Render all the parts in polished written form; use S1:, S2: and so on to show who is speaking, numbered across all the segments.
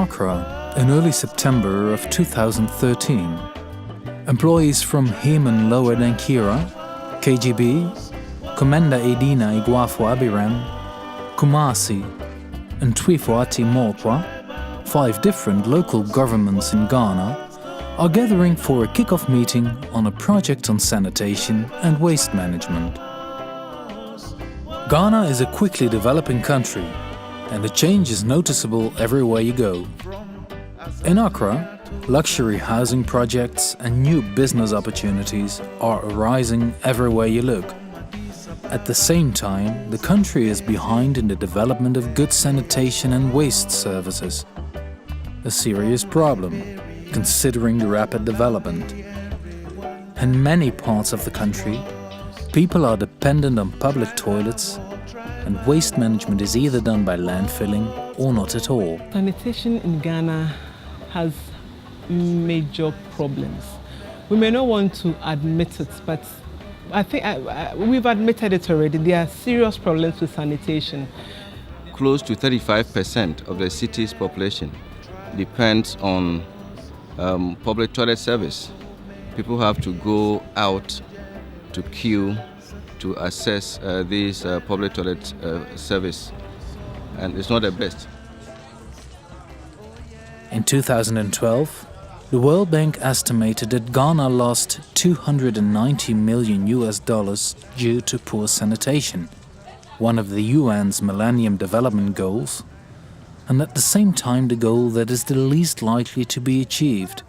S1: Accra in early September of 2013. Employees from Heman Lower Dankira, KGB, Komenda Edina Iguafu Abiram, Kumasi, and Twifuati Mokwa, 5 different local governments in Ghana, are gathering for a kick-off meeting on a project on sanitation and waste management. Ghana is a quickly developing country, and the change is noticeable everywhere you go. In Accra, luxury housing projects and new business opportunities are arising everywhere you look. At the same time, the country is behind in the development of good sanitation and waste services. A serious problem, considering the rapid development. In many parts of the country, people are dependent on public toilets, and waste management is either done by landfilling or not at all.
S2: Sanitation in Ghana has major problems. We may not want to admit it, but I think we've admitted it already. There are serious problems with sanitation.
S3: Close to 35% of the city's population depends on public toilet service. People have to go out to queue to access these public toilet service, and it's not the best.
S1: In 2012, the World Bank estimated that Ghana lost $290 million due to poor sanitation, one of the UN's Millennium Development Goals, and at the same time the goal that is the least likely to be achieved.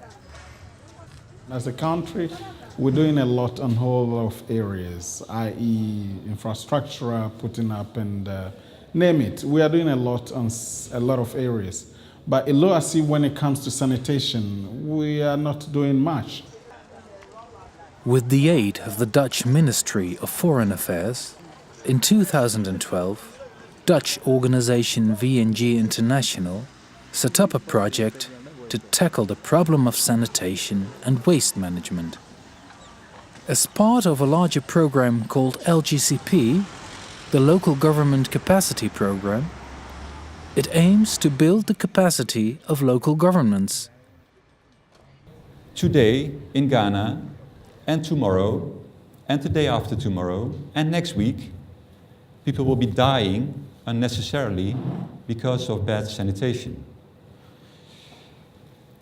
S4: As a country, we're doing a lot on a whole lot of areas, i.e. infrastructure, putting up and name it. We are doing a lot on a lot of areas. But when it comes to sanitation, we are not doing much.
S1: With the aid of the Dutch Ministry of Foreign Affairs, in 2012, Dutch organization VNG International set up a project to tackle the problem of sanitation and waste management. As part of a larger program called LGCP, the Local Government Capacity Program, it aims to build the capacity of local governments.
S5: Today in Ghana, and tomorrow, and the day after tomorrow, and next week, people will be dying unnecessarily because of bad sanitation.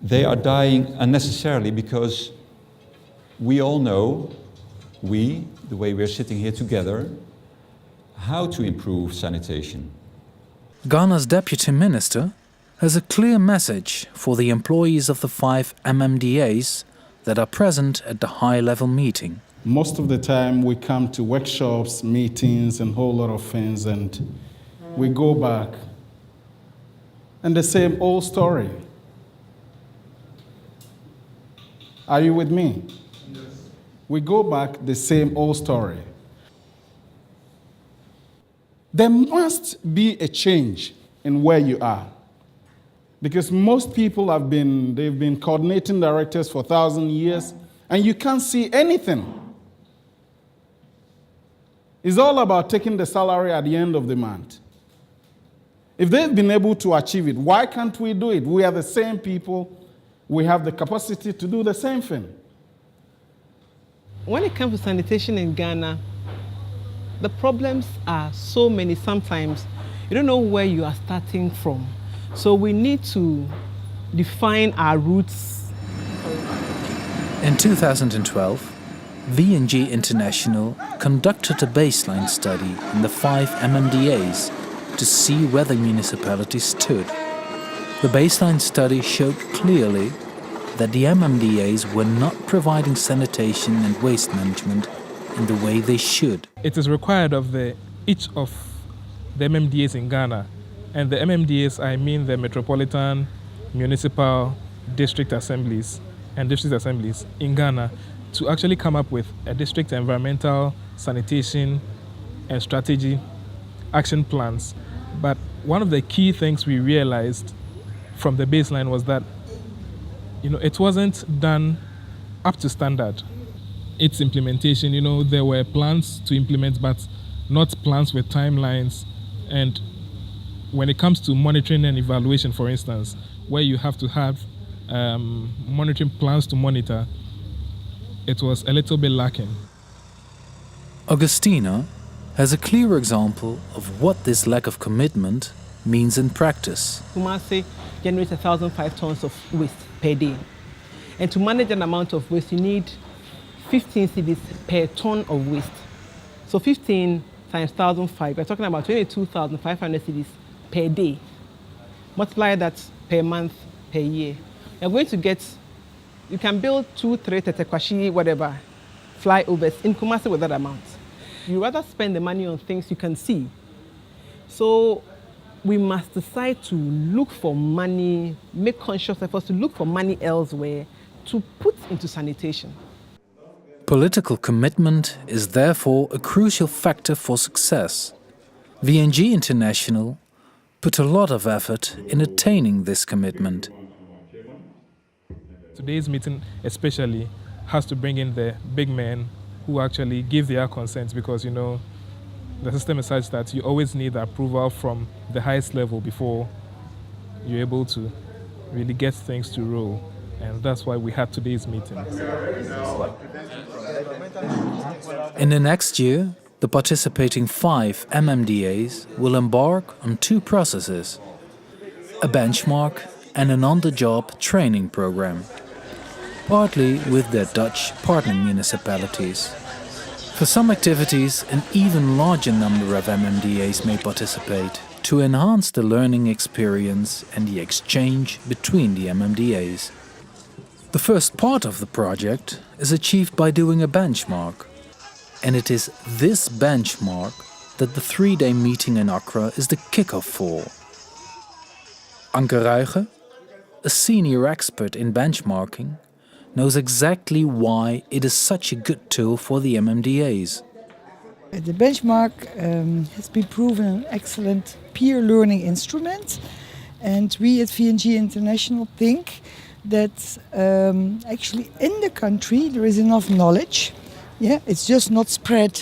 S5: They are dying unnecessarily because we all know, the way we're sitting here together, how to improve sanitation.
S1: Ghana's Deputy Minister has a clear message for the employees of the 5 MMDAs that are present at the high-level meeting.
S4: Most of the time we come to workshops, meetings, and a whole lot of things, and we go back. And the same old story. Are you with me? Yes. We go back the same old story. There must be a change in where you are. Because most people they've been coordinating directors for 1,000 years, and you can't see anything. It's all about taking the salary at the end of the month. If they've been able to achieve it, why can't we do it? We are the same people. We have the capacity to do the same thing.
S2: When it comes to sanitation in Ghana, the problems are so many. Sometimes you don't know where you are starting from. So we need to define our roots.
S1: In 2012, VNG International conducted a baseline study in the 5 MMDAs to see where the municipalities stood. The baseline study showed clearly that the MMDAs were not providing sanitation and waste management in the way they should.
S6: It is required of each of the MMDAs in Ghana, and the MMDAs, I mean the metropolitan, municipal, district assemblies, and district assemblies in Ghana, to actually come up with a district environmental sanitation and strategy action plans. But one of the key things we realized from the baseline was that it wasn't done up to standard. Its implementation, there were plans to implement, but not plans with timelines. And when it comes to monitoring and evaluation, for instance, where you have to have monitoring plans to monitor, it was a little bit lacking.
S1: Augustina has a clear example of what this lack of commitment means in practice.
S2: Kumasi generates 1,005 tons of waste per day. And to manage an amount of waste, you need 15 cedis per ton of waste. So 15 times 1,005, we're talking about 22,500 cedis per day. Multiply that per month, per year. You're going to get, you can build 2, 3 tetekwashi, whatever, flyovers in Kumasi with that amount. You rather spend the money on things you can see. So we must decide to look for money, make conscious efforts to look for money elsewhere to put into sanitation.
S1: Political commitment is therefore a crucial factor for success. VNG International put a lot of effort in attaining this commitment.
S6: Today's meeting especially has to bring in the big men who actually give their consent, because the system is such that you always need the approval from the highest level before you're able to really get things to roll. And that's why we had today's meeting.
S1: In the next year, the participating 5 MMDAs will embark on 2 processes: a benchmark and an on-the-job training program, partly with their Dutch partner municipalities. For some activities, an even larger number of MMDAs may participate to enhance the learning experience and the exchange between the MMDAs. The first part of the project is achieved by doing a benchmark, and it is this benchmark that the 3-day meeting in Accra is the kickoff for. Anke Ruijge, a senior expert in benchmarking, knows exactly why it is such a good tool for the MMDAs.
S7: The benchmark has been proven an excellent peer learning instrument, and we at VNG International think that actually in the country there is enough knowledge. Yeah, it's just not spread.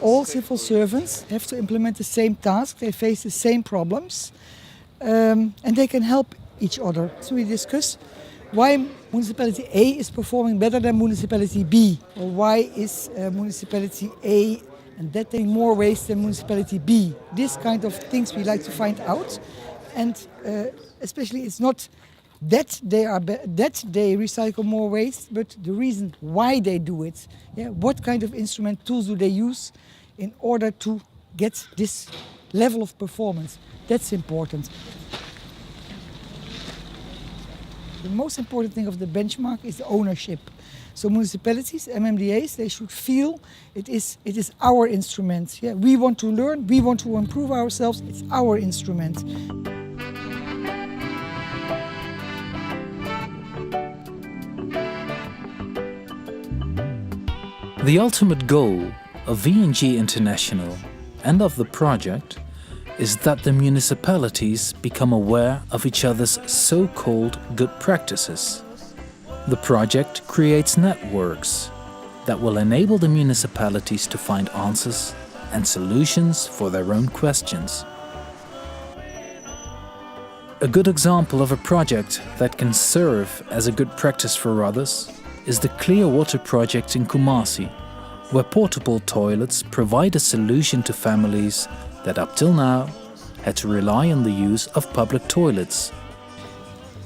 S7: All civil servants have to implement the same task, they face the same problems, and they can help each other. So we discuss why municipality A is performing better than municipality B, or why is municipality A and that taking more waste than municipality B. This kind of things we like to find out, and especially it's not that they recycle more waste, but the reason why they do it. Yeah, what kind of instrument tools do they use in order to get this level of performance? That's important. The most important thing of the benchmark is the ownership. So municipalities, MMDAs, they should feel it is our instrument. Yeah, we want to learn, we want to improve ourselves, it's our instrument.
S1: The ultimate goal of VNG International and of the project is that the municipalities become aware of each other's so-called good practices. The project creates networks that will enable the municipalities to find answers and solutions for their own questions. A good example of a project that can serve as a good practice for others is the Clear Water project in Kumasi, where portable toilets provide a solution to families that up till now had to rely on the use of public toilets.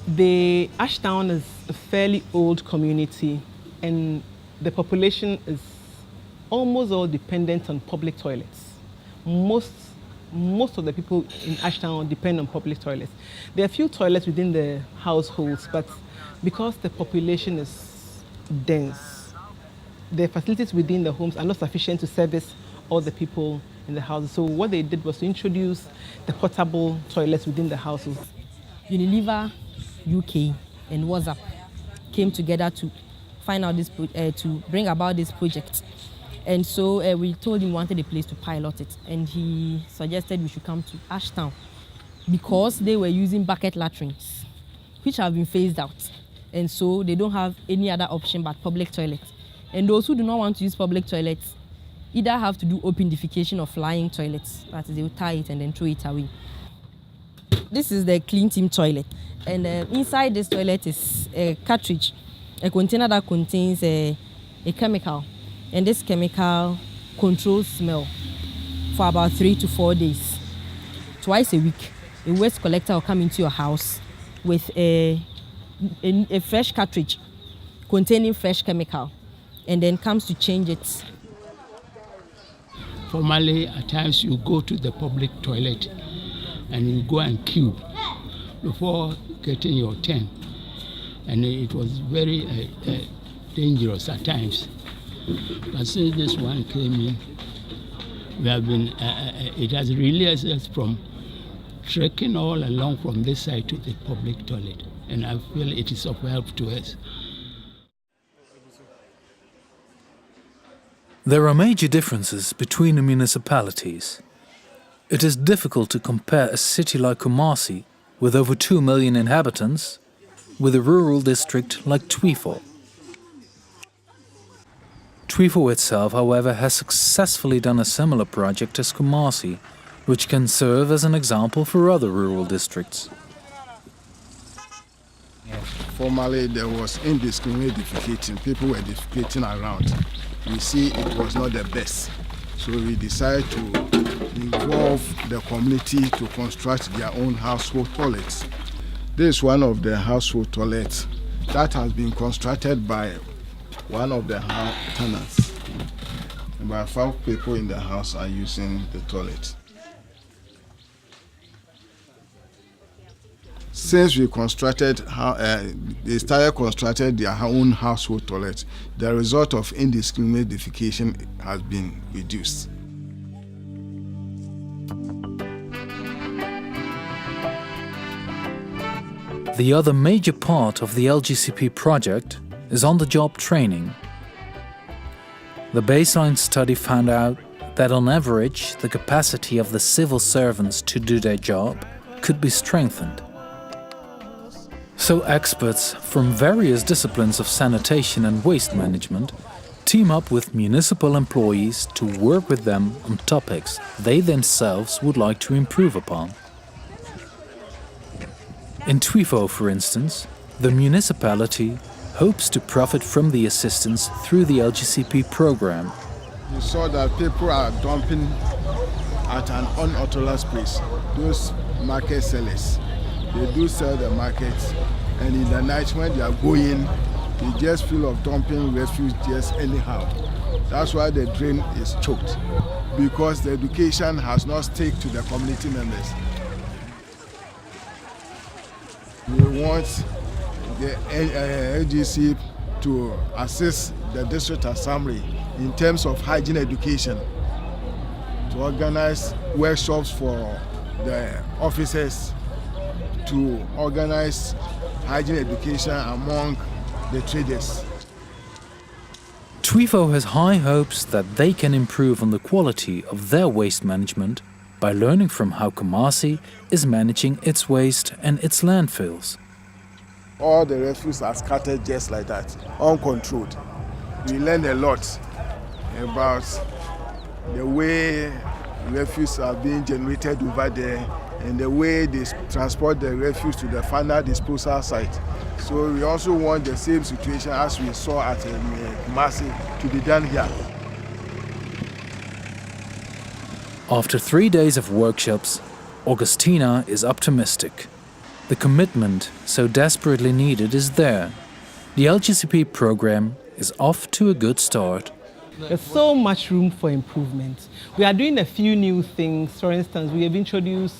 S2: The Ashtown is a fairly old community, and the population is almost all dependent on public toilets. Most of the people in Ashtown depend on public toilets. There are a few toilets within the households, but because the population is dense, the facilities within the homes are not sufficient to service all the people in the houses. So what they did was to introduce the portable toilets within the houses.
S8: Unilever UK and WhatsApp came together to find out this, to bring about this project. And so we told him we wanted a place to pilot it, and he suggested we should come to Ashtown because they were using bucket latrines, which have been phased out. And so they don't have any other option but public toilets. And those who do not want to use public toilets either have to do open defecation or flying toilets, that is, they will tie it and then throw it away. This is the clean team toilet, and inside this toilet is a cartridge, a container that contains a chemical, and this chemical controls smell for about 3 to 4 days. Twice a week, a waste collector will come into your house with a fresh cartridge containing fresh chemical, and then comes to change it.
S9: Formerly, at times you go to the public toilet and you go and queue before getting your turn, and it was very dangerous at times. But since this one came in, we have been, it has released us from trekking all along from this side to the public toilet, and I feel it is of help to us.
S1: There are major differences between the municipalities. It is difficult to compare a city like Kumasi, with over 2 million inhabitants, with a rural district like Twifo. Twifo itself, however, has successfully done a similar project as Kumasi, which can serve as an example for other rural districts.
S10: Formerly, there was indiscriminate defecating. People were defecating around. We see it was not the best. So we decided to involve the community to construct their own household toilets. This is one of the household toilets that has been constructed by one of the tenants. About 5 people in the house are using the toilet. Since we constructed, they started constructing their own household toilet, the result of indiscriminate defecation has been reduced.
S1: The other major part of the LGCP project is on-the-job training. The baseline study found out that on average, the capacity of the civil servants to do their job could be strengthened. So experts from various disciplines of sanitation and waste management team up with municipal employees to work with them on topics they themselves would like to improve upon. In Twifo, for instance, the municipality hopes to profit from the assistance through the LGCP program.
S10: You saw that people are dumping at an unauthorized place. Those market sellers, they do sell the markets, and in the night when they are going, they just feel of dumping refuse just anyhow. That's why the drain is choked, because the education has not stuck to the community members. We want the LGC to assist the district assembly in terms of hygiene education, to organize workshops for the officers, to organize hygiene education among the traders.
S1: Twifo has high hopes that they can improve on the quality of their waste management by learning from how Kumasi is managing its waste and its landfills.
S10: All the refuse are scattered just like that, uncontrolled. We learned a lot about the way refuse are being generated over there and the way they transport the refuse to the final disposal site. So we also want the same situation as we saw at Kumasi to be done here.
S1: After 3 days of workshops, Augustina is optimistic. The commitment so desperately needed is there. The LGCP program is off to a good start.
S2: There's so much room for improvement. We are doing a few new things. For instance, we have introduced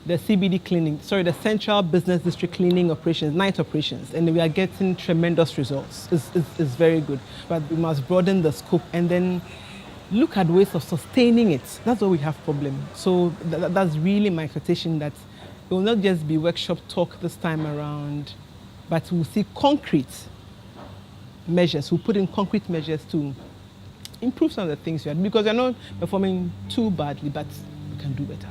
S2: the CBD cleaning, the Central Business District cleaning operations, night operations, and we are getting tremendous results. It's very good. But we must broaden the scope and then look at ways of sustaining it. That's where we have problem. So that's really my expectation, that it will not just be workshop talk this time around, but we'll see concrete measures. We'll put in concrete measures to improve some of the things we are doing, because we're not performing too badly, but we can do better.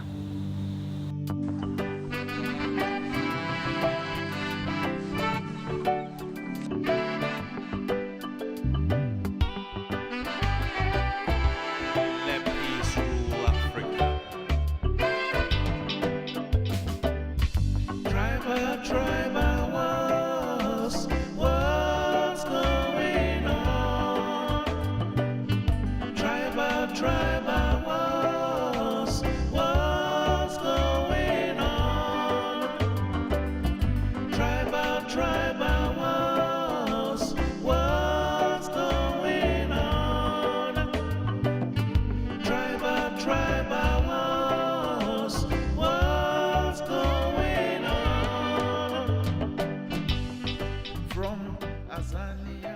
S11: Tanzania.